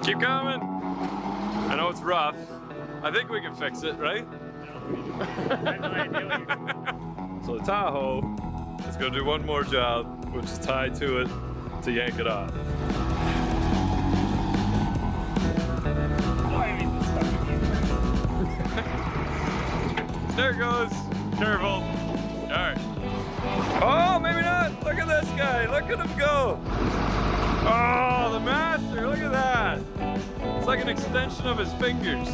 Keep coming. I know it's rough. I think we can fix it, right? So the Tahoe is going to do one more job, which is tied to it to yank it off. There it goes. Careful. All right. Oh, maybe not. Look at this guy. Look at him go. Oh, the master. Look at that. It's like an extension of his fingers.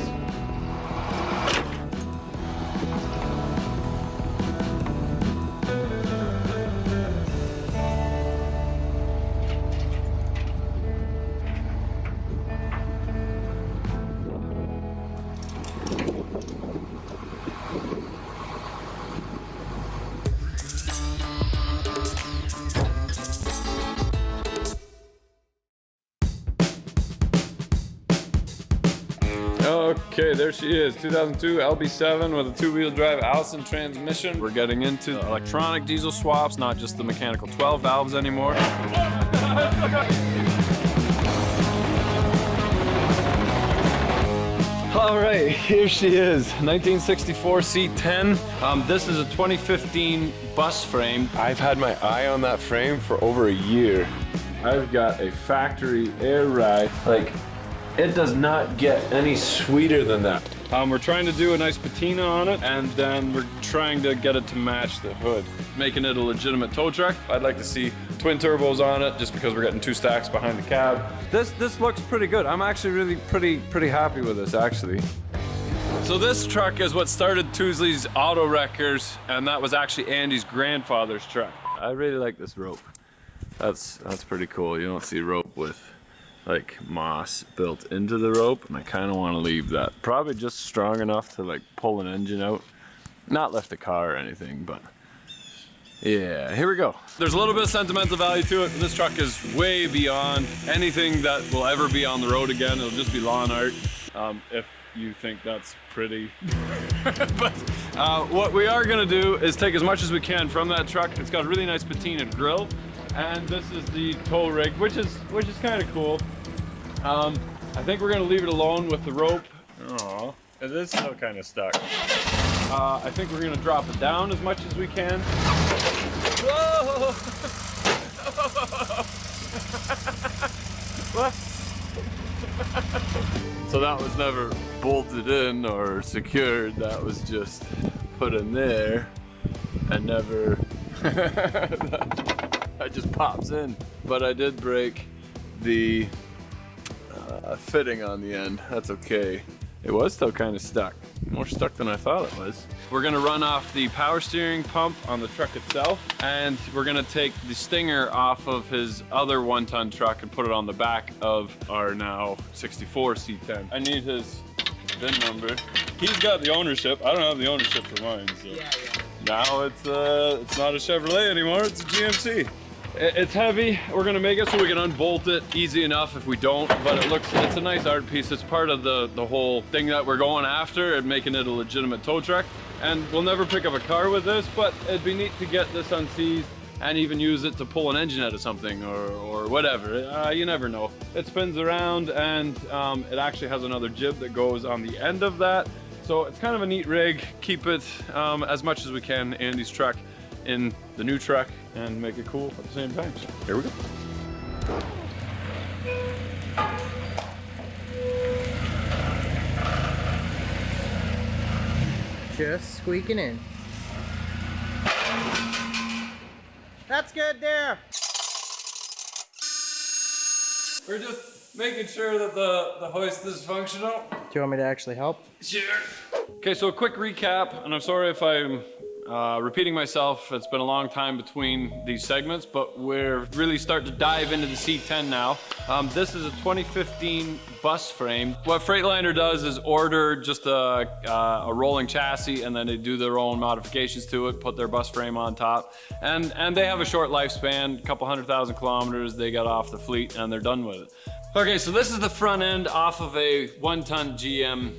Okay, there she is, 2002 LB7 with a two-wheel drive Allison transmission. We're getting into electronic diesel swaps, not just the mechanical 12 valves anymore. All right, here she is, 1964 C10. This is a 2015 bus frame. I've had my eye on that frame for over a year. I've got a factory air ride. Like, it does not get any sweeter than that. We're trying to do a nice patina on it, and then we're trying to get it to match the hood, making it a legitimate tow truck. I'd like to see twin turbos on it, just because we're getting two stacks behind the cab. This looks pretty good. I'm actually really pretty happy with this, actually. So this truck is what started Tousley's Auto Wreckers, and that was actually Andy's grandfather's truck. I really like this rope. That's pretty cool. You don't see rope with like moss built into the rope, and I kind of want to leave that. Probably just strong enough to like pull an engine out. Not lift the car or anything, but yeah, here we go. There's a little bit of sentimental value to it. This truck is way beyond anything that will ever be on the road again. It'll just be lawn art, if you think that's pretty. But what we are gonna do is take as much as we can from that truck. It's got a really nice patina grill, and this is the tow rig, which is kind of cool. I think we're gonna leave it alone with the rope. Oh, it is still kind of stuck. I think we're gonna drop it down as much as we can. Whoa! What? So that was never bolted in or secured. That was just put in there and never. That just pops in. But I did break the fitting on the end. That's okay. It was still kind of stuck. More stuck than I thought it was. We're gonna run off the power steering pump on the truck itself, and we're gonna take the stinger off of his other 1-ton truck and put it on the back of our now 64 C10. I need his VIN number. He's got the ownership. I don't have the ownership for mine, so. Yeah. Now it's not a Chevrolet anymore, it's a GMC. It's heavy. We're gonna make it so we can unbolt it easy enough if we don't, but it's a nice art piece. It's part of the whole thing that we're going after and making it a legitimate tow truck. And we'll never pick up a car with this, but it'd be neat to get this unseized and even use it to pull an engine out of something or whatever. You never know. It spins around, and it actually has another jib that goes on the end of that. So it's kind of a neat rig. Keep it as much as we can, Andy's truck, in the new truck, and make it cool at the same time. So here we go. Just squeaking in. That's good there. We're just making sure that the hoist is functional. Do you want me to actually help? Sure. Okay, so a quick recap, and I'm sorry if I'm repeating myself. It's been a long time between these segments, but we're really starting to dive into the C10 now. This is a 2015 bus frame. What Freightliner does is order just a rolling chassis, and then they do their own modifications to it, put their bus frame on top, and they have a short lifespan, a couple 100,000 kilometers. They got off the fleet and they're done with it. Okay, so this is the front end off of a 1-ton GM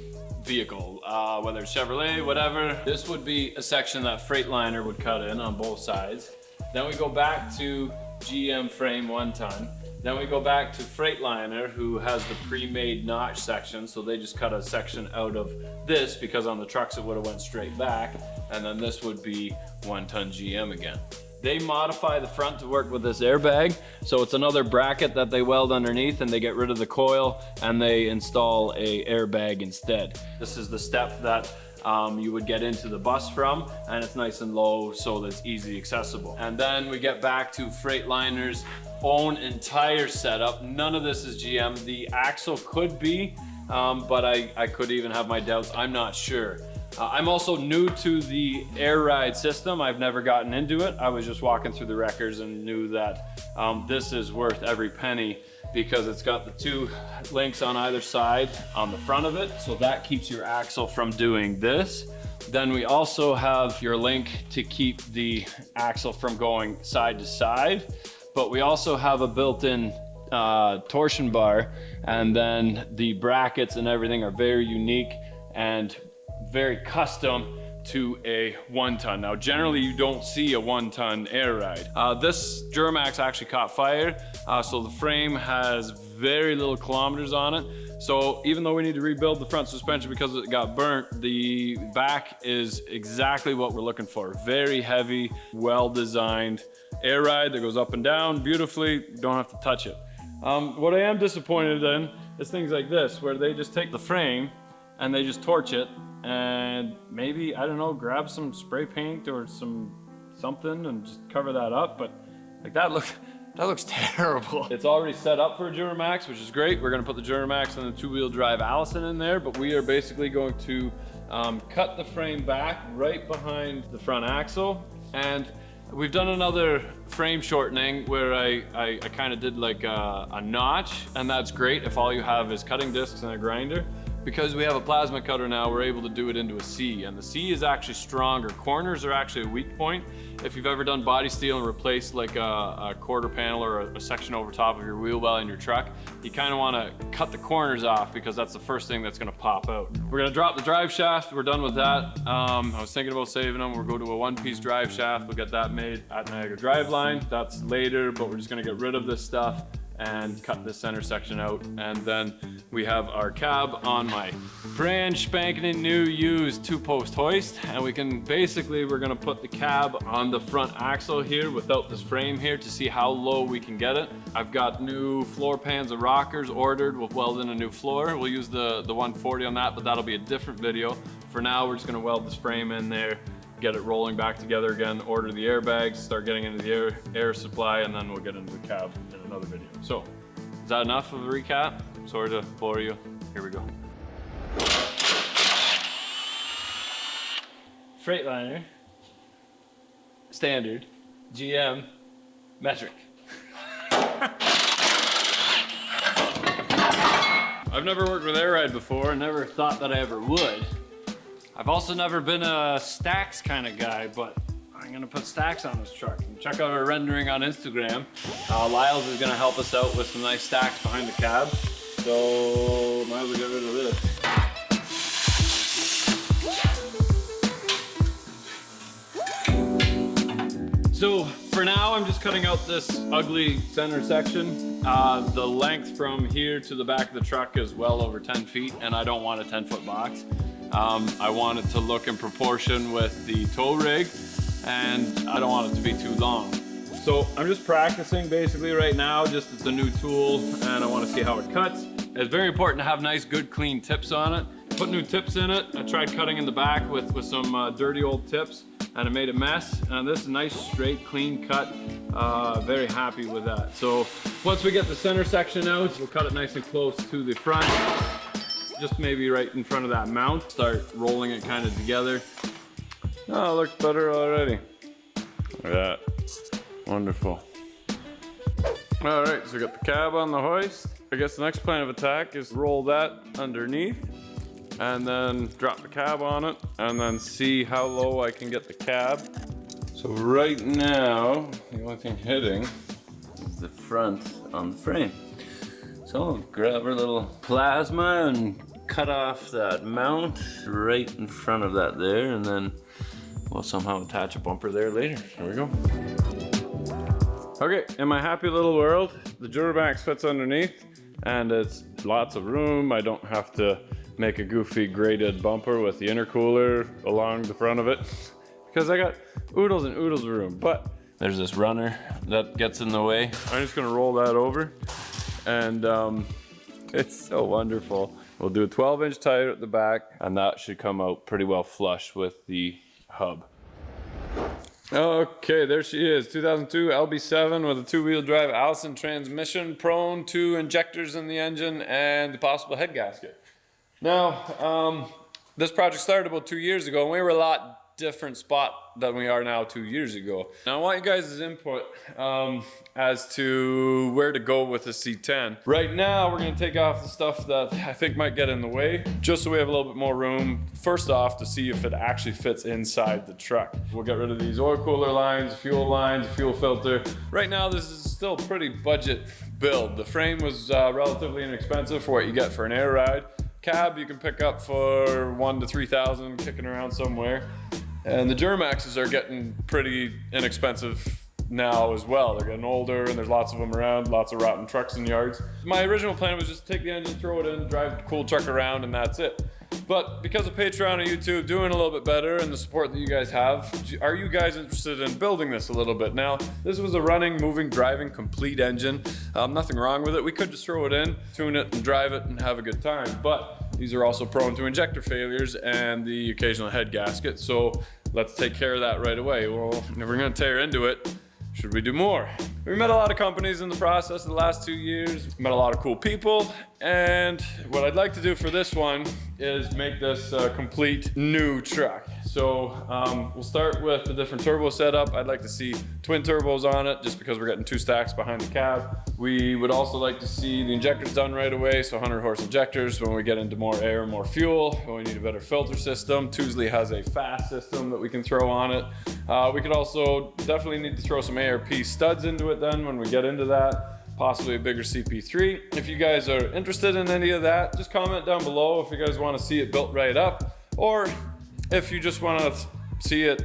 vehicle, whether it's Chevrolet, whatever. This would be a section that Freightliner would cut in on both sides. Then we go back to GM frame 1 ton. Then we go back to Freightliner, who has the pre-made notch section, so they just cut a section out of this because on the trucks it would have went straight back, and then this would be 1 ton GM again. They modify the front to work with this airbag, so it's another bracket that they weld underneath, and they get rid of the coil and they install a airbag instead. This is the step that you would get into the bus from, and it's nice and low so that it's easy accessible. And then we get back to Freightliner's own entire setup. None of this is GM. The axle could be, but I could even have my doubts. I'm not sure. I'm also new to the air ride system. I've never gotten into it. I was just walking through the records and knew that this is worth every penny because it's got the 2 links on either side on the front of it. So that keeps your axle from doing this. Then we also have your link to keep the axle from going side to side. But we also have a built-in torsion bar, and then the brackets and everything are very unique and very custom to a 1 ton. Now, generally you don't see a 1 ton air ride. This Duramax actually caught fire, so the frame has very little kilometers on it. So even though we need to rebuild the front suspension because it got burnt, the back is exactly what we're looking for. Very heavy, well-designed air ride that goes up and down beautifully. You don't have to touch it. What I am disappointed in is things like this, where they just take the frame and they just torch it and maybe, I don't know, grab some spray paint or something and just cover that up. But like that looks terrible. It's already set up for a Duramax, which is great. We're gonna put the Duramax and the 2-wheel drive Allison in there, but we are basically going to cut the frame back right behind the front axle. And we've done another frame shortening where I kind of did like a notch, and that's great if all you have is cutting discs and a grinder. Because we have a plasma cutter now, we're able to do it into a C, and the C is actually stronger. Corners are actually a weak point. If you've ever done body steel and replaced like a quarter panel or a section over top of your wheel well in your truck, you kind of want to cut the corners off because that's the first thing that's going to pop out. We're going to drop the drive shaft. We're done with that. I was thinking about saving them. We'll go to a 1-piece drive shaft. We'll get that made at Niagara Driveline. That's later, but we're just going to get rid of this stuff and cut this center section out. And then we have our cab on my brand spanking new used 2-post hoist, and we're gonna put the cab on the front axle here without this frame here to see how low we can get it. I've got new floor pans and rockers ordered. We'll weld in a new floor. We'll use the 140 on that, but that'll be a different video. For now, we're just gonna weld this frame in there, get it rolling back together again, order the airbags, start getting into the air supply, and then we'll get into the cab in another video. So, is that enough of a recap? Sorry to bore you. Here we go. Freightliner, standard, GM, metric. I've never worked with air ride before, never thought that I ever would. I've also never been a stacks kind of guy, but I'm gonna put stacks on this truck. Check out our rendering on Instagram. Lyles is gonna help us out with some nice stacks behind the cab. So might as well get rid of this. So for now, I'm just cutting out this ugly center section. The length from here to the back of the truck is well over 10 feet, and I don't want a 10-foot box. I want it to look in proportion with the tow rig, and I don't want it to be too long. So I'm just practicing basically right now, just it's a new tool, and I want to see how it cuts. It's very important to have nice, good, clean tips on it. Put new tips in it. I tried cutting in the back with some dirty old tips, and it made a mess. And this is a nice, straight, clean cut. Very happy with that. So once we get the center section out, we'll cut it nice and close to the front. Just maybe right in front of that mount. Start rolling it kind of together. Oh, it looks better already. Look at that. Wonderful. All right, so we got the cab on the hoist. I guess the next plan of attack is roll that underneath and then drop the cab on it and then see how low I can get the cab. So right now, the only thing hitting is the front on the frame. So I'll grab our little plasma and cut off that mount right in front of that there, and then we'll somehow attach a bumper there later. Here we go. Okay, in my happy little world, the Duramax fits underneath and it's lots of room. I don't have to make a goofy graded bumper with the intercooler along the front of it because I got oodles and oodles of room. But there's this runner that gets in the way. I'm just gonna roll that over and it's so wonderful. We'll do a 12-inch tire at the back and that should come out pretty well flush with the hub. Okay, there she is, 2002 LB7 with a two-wheel drive Allison transmission, prone to injectors in the engine and the possible head gasket. Now, this project started about 2 years ago and we were a lot different spot than we are now 2 years ago. Now I want you guys' input as to where to go with the C10. Right now we're gonna take off the stuff that I think might get in the way, just so we have a little bit more room, first off, to see if it actually fits inside the truck. We'll get rid of these oil cooler lines, fuel filter. Right now this is still pretty budget build. The frame was relatively inexpensive for what you get for an air ride. Cab you can pick up for $1,000 to $3,000, kicking around somewhere. And the Duramaxes are getting pretty inexpensive now as well. They're getting older and there's lots of them around, lots of rotten trucks in yards. My original plan was just to take the engine, throw it in, drive the cool truck around, and that's it. But because of Patreon and YouTube doing a little bit better and the support that you guys have, are you guys interested in building this a little bit? Now, this was a running, moving, driving, complete engine. Nothing wrong with it. We could just throw it in, tune it, and drive it and have a good time. But these are also prone to injector failures and the occasional head gasket. So let's take care of that right away. Well, if we're gonna tear into it, should we do more? We met a lot of companies in the process of the last 2 years, met a lot of cool people, and what I'd like to do for this one is make this a complete new truck. So we'll start with the different turbo setup. I'd like to see twin turbos on it just because we're getting 2 stacks behind the cab. We would also like to see the injectors done right away, so 100 horse injectors when we get into more air, more fuel, when we need a better filter system. Tousley has a fast system that we can throw on it. We could also definitely need to throw some ARP studs into it then when we get into that, possibly a bigger CP3. If you guys are interested in any of that, just comment down below if you guys want to see it built right up, or if you just want to see it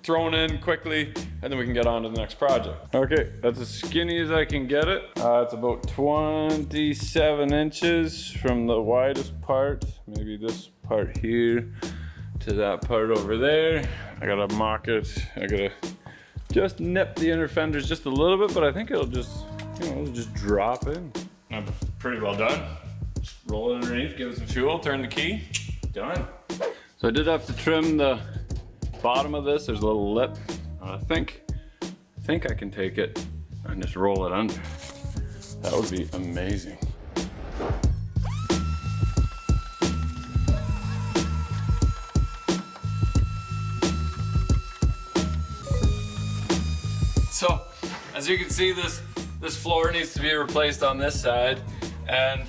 thrown in quickly and then we can get on to the next project. Okay, that's as skinny as I can get it. It's about 27 inches from the widest part, maybe this part here to that part over there. I gotta mock it. I gotta just nip the inner fenders just a little bit, but I think it'll just, you know, it'll just drop in. I'm pretty well done. Just roll it underneath, give it some fuel, turn the key, done. So I did have to trim the bottom of this. There's a little lip. I think I can take it and just roll it under. That would be amazing. So, as you can see, this floor needs to be replaced on this side, and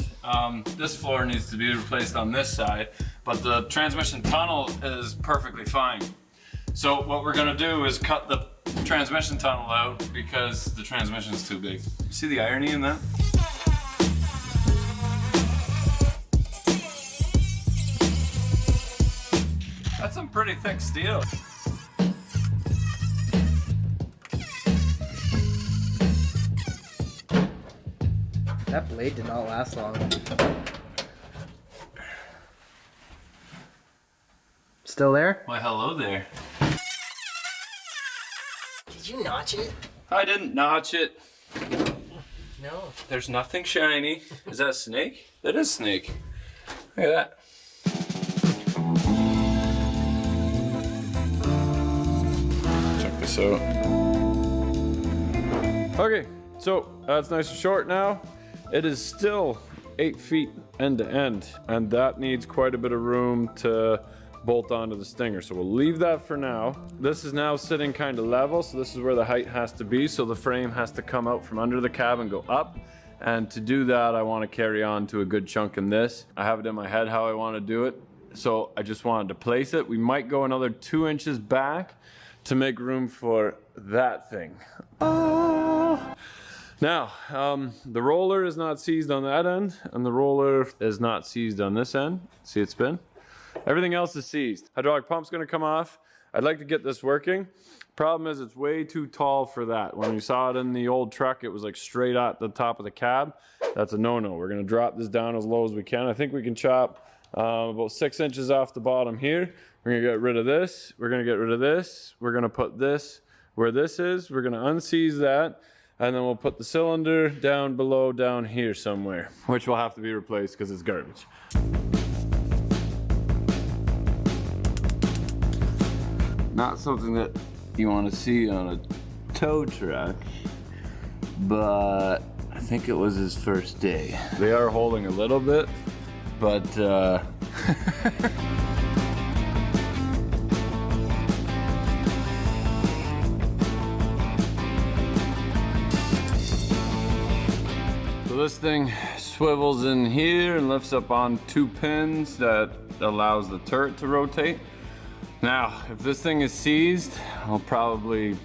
this floor needs to be replaced on this side, but the transmission tunnel is perfectly fine. So what we're gonna do is cut the transmission tunnel out because the transmission's too big. See the irony in that? That's some pretty thick steel. That blade did not last long. Still there? Why, hello there. Did you notch it? I didn't notch it. No. There's nothing shiny. Is that a snake? That is a snake. Look at that. Check this out. Okay, so that's nice and short now. It is still 8 feet end to end, and that needs quite a bit of room to bolt onto the Stinger. So we'll leave that for now. This is now sitting kind of level, so this is where the height has to be. So the frame has to come out from under the cab and go up. And to do that, I want to carry on to a good chunk in this. I have it in my head how I want to do it. So I just wanted to place it. We might go another 2 inches back to make room for that thing. Oh. Now, the roller is not seized on that end, and the roller is not seized on this end. See it spin? Everything else is seized. Hydraulic pump's gonna come off. I'd like to get this working, Problem is it's way too tall for that. When we saw it in the old truck, it was like straight at the top of the cab. That's a no-no. We're gonna drop this down as low as we can. I think we can chop about 6 inches off the bottom here. We're gonna get rid of this. We're gonna get rid of this. We're gonna put this where this is. We're gonna unseize that. And then we'll put the cylinder down below down here somewhere, which will have to be replaced because it's garbage. Not something that you want to see on a tow truck, but I think it was his first day. They are holding a little bit, but so this thing swivels in here and lifts up on 2 pins that allows the turret to rotate. Now, if this thing is seized, I'll probably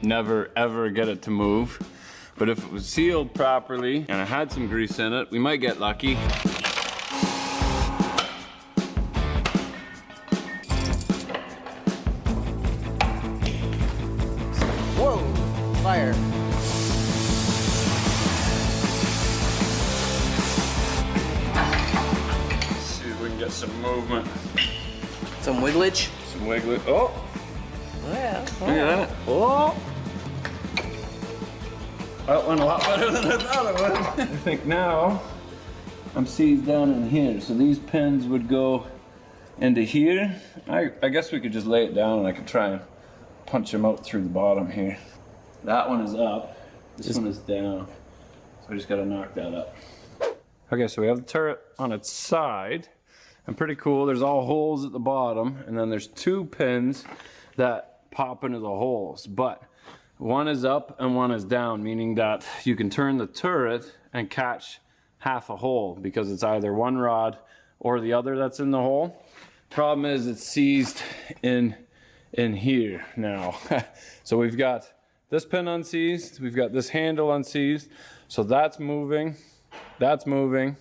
never ever get it to move. But if it was sealed properly and it had some grease in it, we might get lucky. Whoa, fire. Let's see if we can get some movement. Some wigglage. Some wiggly. Oh! Yeah. Look at that. Oh! That went a lot better than I thought it would. I think now I'm seized down in here. So these pins would go into here. I guess we could just lay it down and I could try and punch them out through the bottom here. That one is up. This one is down. So I just gotta knock that up. Okay, so we have the turret on its side. And pretty cool, there's all holes at the bottom, and then there's 2 pins that pop into the holes. But one is up and one is down, meaning that you can turn the turret and catch half a hole because it's either one rod or the other that's in the hole. Problem is it's seized in here now. So we've got this pin unseized, we've got this handle unseized, so that's moving, that's moving.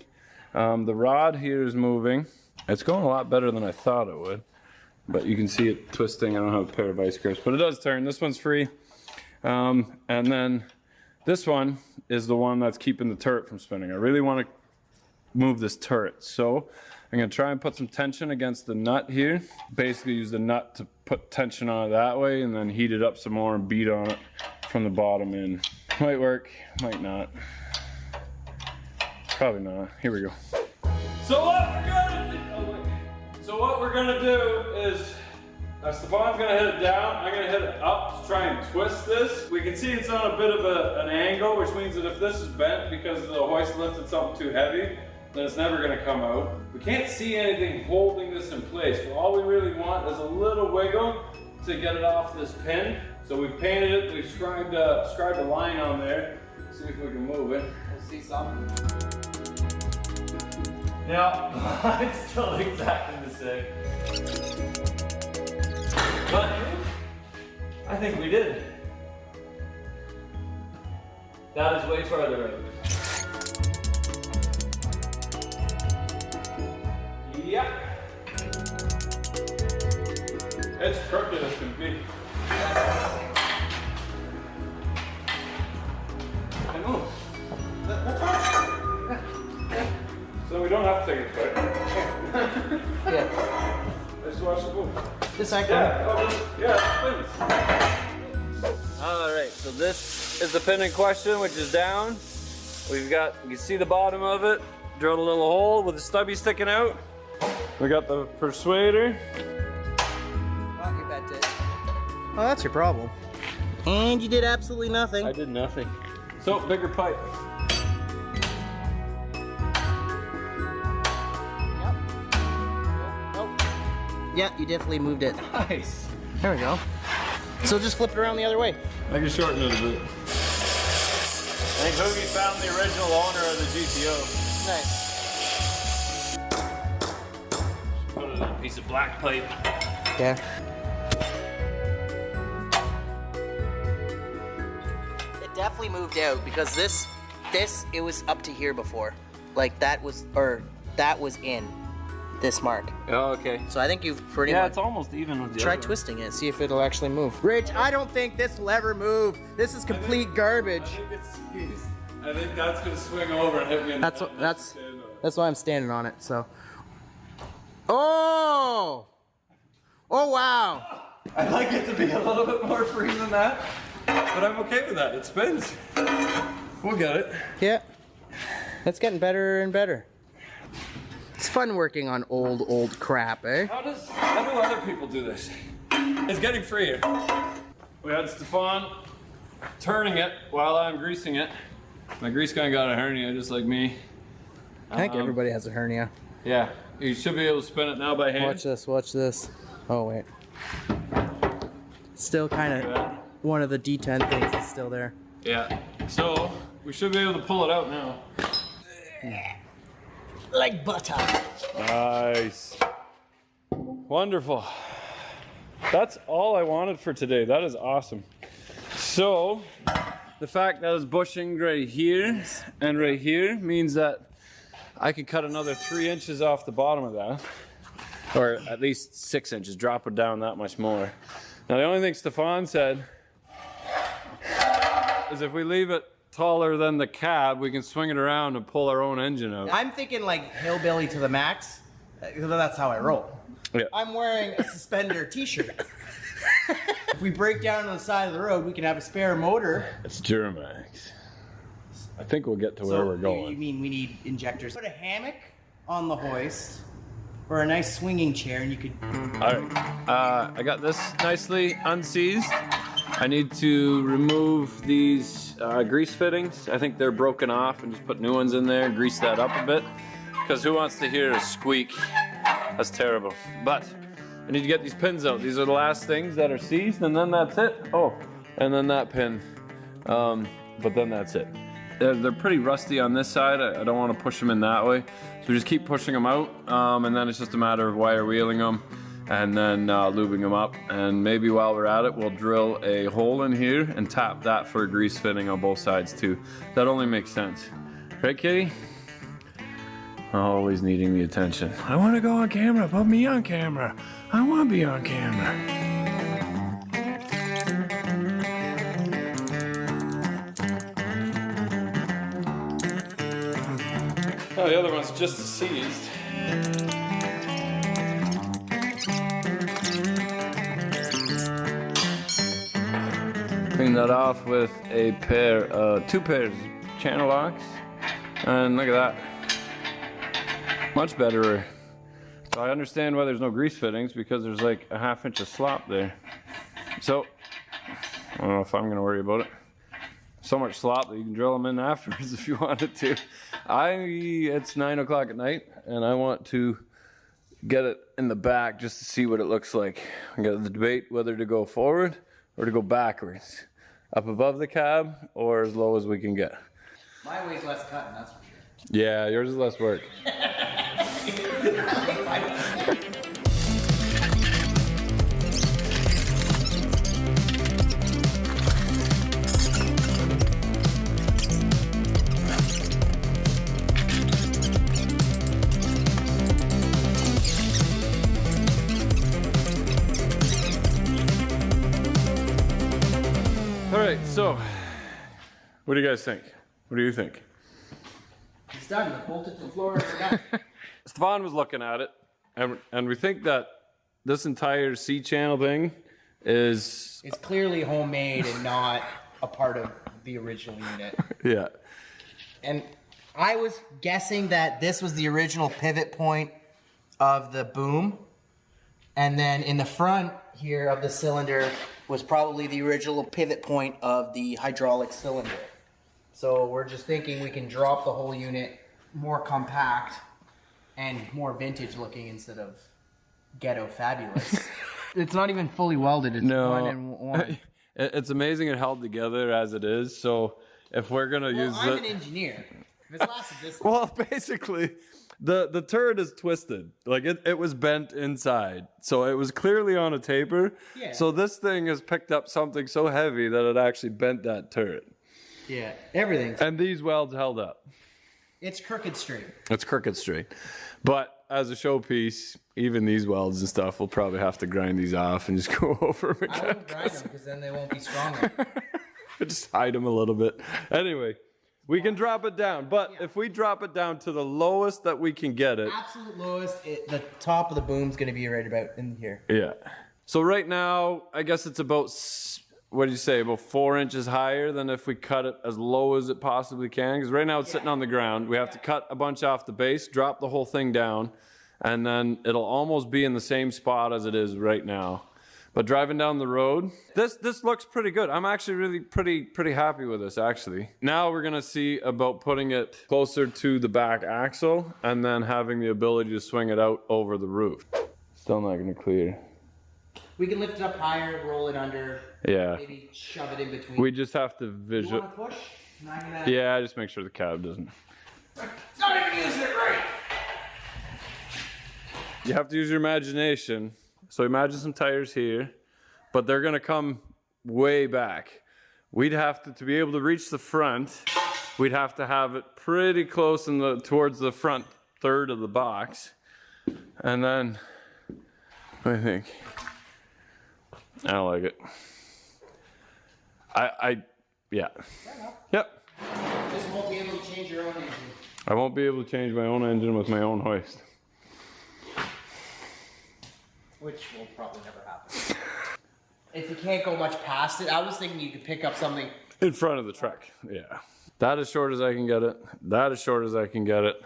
The rod here is moving. It's going a lot better than I thought it would, but you can see it twisting. I don't have a pair of vice grips, but it does turn. This one's free. And then this one is the one that's keeping the turret from spinning. I really want to move this turret, so I'm gonna try and put some tension against the nut here. Basically use the nut to put tension on it that way and then heat it up some more and beat on it from the bottom in. Might work, might not. Probably not. Here we go. So what we're gonna do is, Stefan's gonna hit it down, I'm gonna hit it up to try and twist this. We can see it's on a bit of an angle, which means that if this is bent because the hoist lifted something too heavy, then it's never gonna come out. We can't see anything holding this in place, but all we really want is a little wiggle to get it off this pin. So we've painted it, we've scribed a line on there. See if we can move it. We'll see something. Yeah, it's still exactly the same. But I think we did. That is way farther out. Yep. It's crooked as can be. I know. So we don't have to take it quick. Yeah. Let's watch the movie. This I Yeah, please. All right, so this is the pin in question, which is down. We've got, you can see the bottom of it. Drilled a little hole with the stubby sticking out. We got the persuader. Oh, you bent it. Oh, that's your problem. And you did absolutely nothing. I did nothing. So, bigger pipe. Yeah, you definitely moved it. Nice. There we go. So just flip it around the other way. I can shorten it a bit. I think Hoogie found the original owner of the GTO. Nice. Put it in a piece of black pipe. Yeah. It definitely moved out because this, it was up to here before. Like that was in. this mark. Oh, okay. So I think you've pretty Yeah, much... it's almost even with the Try other one. twisting it, see if it'll actually move. Rich, I don't think this will ever move. This is complete garbage. I think that's gonna swing over and hit me in the That's why I'm standing on it, so. Oh! Oh, wow. I'd like it to be a little bit more free than that, but I'm okay with that. It spins. We'll get it. Yeah. That's getting better and better. It's fun working on old crap, eh? How do other people do this? It's getting freer. We had Stefan turning it while I'm greasing it. My grease gun got a hernia just like me. I think everybody has a hernia. Yeah, you should be able to spin it now by hand. Watch this, watch this. Oh, wait. Still kind of one of the D10 things is still there. Yeah, so we should be able to pull it out now. Like butter. Nice. Wonderful. That's all I wanted for today. That is awesome. So, the fact that it's bushing right here and right here means that I can cut another 3 inches off the bottom of that. Or at least 6 inches, drop it down that much more. Now the only thing Stefan said is if we leave it taller than the cab, we can swing it around and pull our own engine out. I'm thinking like hillbilly to the max. That's how I roll. Yeah. I'm wearing a suspender t-shirt. If we break down on the side of the road, we can have a spare motor. It's Duramax. I think we'll get to where we're going. You mean we need injectors? Put a hammock on the hoist or a nice swinging chair and you could... All right, I got this nicely unseized. I need to remove these grease fittings. I think they're broken off, and just put new ones in there, grease that up a bit. Because who wants to hear a squeak? That's terrible. But I need to get these pins out. These are the last things that are seized, and then that's it. Oh, and then that pin. But then that's it. They're pretty rusty on this side. I don't want to push them in that way. So we just keep pushing them out, and then it's just a matter of wire wheeling them and then lubing them up. And maybe while we're at it, we'll drill a hole in here and tap that for a grease fitting on both sides too. That only makes sense. Right, Kitty? Always needing the attention. I want to go on camera. Put me on camera. I want to be on camera. Oh, the other one's just seized. Clean that off with a pair, 2 pairs of channel locks, and look at that. Much better. So I understand why there's no grease fittings, because there's like a 1/2 inch of slop there. So I don't know if I'm gonna worry about it. So much slop that you can drill them in afterwards if you wanted to. It's 9 o'clock at night, and I want to get it in the back just to see what it looks like. I got the debate whether to go forward or to go backwards, up above the cab or as low as we can get. My way's less cutting, that's for sure. Yeah, yours is less work. All right, so what do you guys think? What do you think? It's done. Bolted to the floor. We're done. Stefan was looking at it, and we think that this entire C-channel thing is... It's clearly homemade and not a part of the original unit. Yeah. And I was guessing that this was the original pivot point of the boom. And then in the front here of the cylinder was probably the original pivot point of the hydraulic cylinder. So we're just thinking we can drop the whole unit more compact and more vintage looking instead of ghetto fabulous. It's not even fully welded. It's one and one. It's amazing it held together as it is. So if we're gonna use I'm an engineer. If it's lasted this long. Well, basically, the turret is twisted. Like it was bent inside. So it was clearly on a taper. Yeah. So this thing has picked up something so heavy that it actually bent that turret. Yeah, everything. And these welds held up. It's crooked straight. It's crooked straight. But as a showpiece, even these welds and stuff, we'll probably have to grind these off and just go over them again. I won't grind them because then they won't be stronger. Just hide them a little bit. Anyway, we can drop it down, but if we drop it down to the lowest that we can get it. Absolute lowest, the top of the boom's gonna be right about in here. Yeah. So right now, I guess it's about, what do you say, about 4 inches higher than if we cut it as low as it possibly can? Because right now it's sitting on the ground. We have to cut a bunch off the base, drop the whole thing down, and then it'll almost be in the same spot as it is right now. But driving down the road, this looks pretty good. I'm actually really pretty happy with this, actually. Now we're gonna see about putting it closer to the back axle and then having the ability to swing it out over the roof. Still not gonna clear. We can lift it up higher, roll it under, Yeah. maybe shove it in between. We just have to You visual. wanna push? Not gonna... Yeah, just make sure the cab doesn't. It's not even using it right! You have to use your imagination. So imagine some tires here, but they're gonna come way back. We'd have to be able to reach the front, we'd have to have it pretty close towards the front third of the box. And then, what do you think? I don't like it. Yeah. Yep. Just won't be able to change your own engine. I won't be able to change my own engine with my own hoist. Which will probably never happen. If you can't go much past it, I was thinking you could pick up something. In front of the truck, yeah. That as short as I can get it, that as short as I can get it,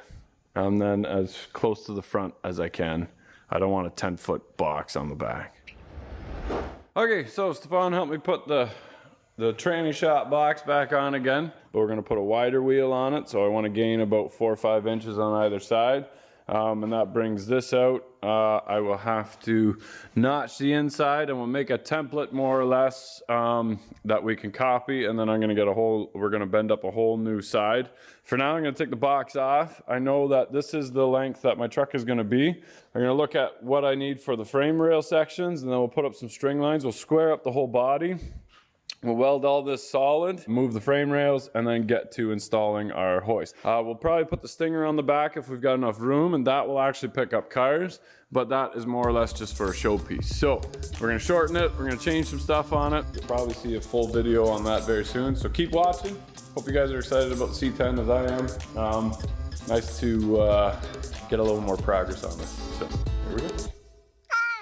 and then as close to the front as I can. I don't want a 10-foot box on the back. Okay, so Stefan helped me put the tranny shot box back on again, but we're gonna put a wider wheel on it, so I wanna gain about 4 or 5 inches on either side. And that brings this out. I will have to notch the inside and we'll make a template more or less that we can copy, and then I'm gonna get we're gonna bend up a whole new side. For now, I'm gonna take the box off. I know that this is the length that my truck is gonna be. I'm gonna look at what I need for the frame rail sections, and then we'll put up some string lines. We'll square up the whole body. We'll weld all this solid, move the frame rails, and then get to installing our hoist. We'll probably put the stinger on the back if we've got enough room, and that will actually pick up cars, but that is more or less just for a showpiece. So we're gonna shorten it, we're gonna change some stuff on it. You'll probably see a full video on that very soon, so keep watching. Hope you guys are excited about the C10 as I am. Nice to get a little more progress on this. So.